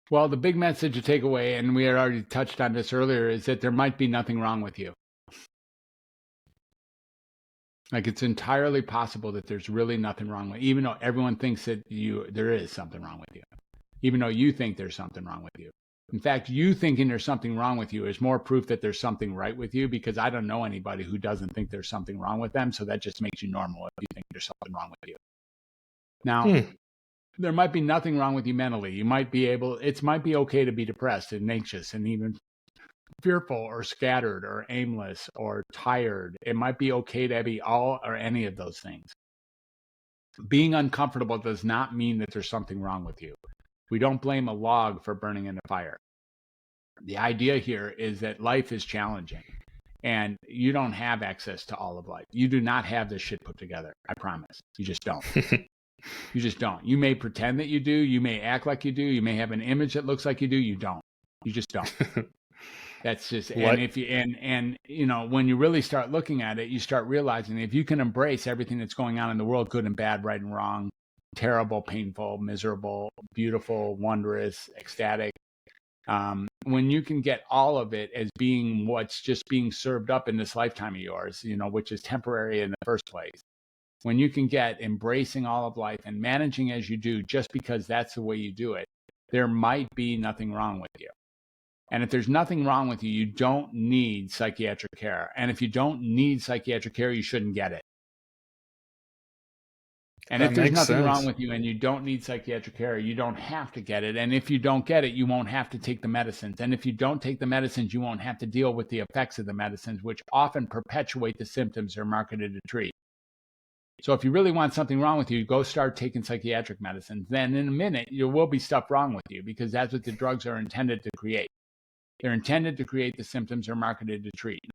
Well, the big message to take away, and we had already touched on this earlier, is that there might be nothing wrong with you. Like, it's entirely possible that there's really nothing wrong with you, even though everyone thinks that there is something wrong with you, even though you think there's something wrong with you. In fact, you thinking there's something wrong with you is more proof that there's something right with you, because I don't know anybody who doesn't think there's something wrong with them. So that just makes you normal if you think there's something wrong with you. Now, there might be nothing wrong with you mentally. You might be it might be okay to be depressed and anxious and even fearful or scattered or aimless or tired. It might be okay to be all or any of those things. Being uncomfortable does not mean that there's something wrong with you. We don't blame a log for burning in a fire. The idea here is that life is challenging and you don't have access to all of life. You do not have this shit put together. I promise. You just don't. You just don't. You may pretend that you do. You may act like you do. You may have an image that looks like you do. You don't. You just don't. That's just, and if you, and you know, when you really start looking at it, you start realizing if you can embrace everything that's going on in the world, good and bad, right and wrong, terrible, painful, miserable, beautiful, wondrous, ecstatic, when you can get all of it as being what's just being served up in this lifetime of yours, you know, which is temporary in the first place, when you can get embracing all of life and managing as you do, just because that's the way you do it, there might be nothing wrong with you. And if there's nothing wrong with you, you don't need psychiatric care. And if you don't need psychiatric care, you shouldn't get it. And if there's nothing wrong with you and you don't need psychiatric care, you don't have to get it. And if you don't get it, you won't have to take the medicines. And if you don't take the medicines, you won't have to deal with the effects of the medicines, which often perpetuate the symptoms they're marketed to treat. So if you really want something wrong with you, go start taking psychiatric medicines. Then in a minute, there will be stuff wrong with you, because that's what the drugs are intended to create. They're intended to create the symptoms they're marketed to treat.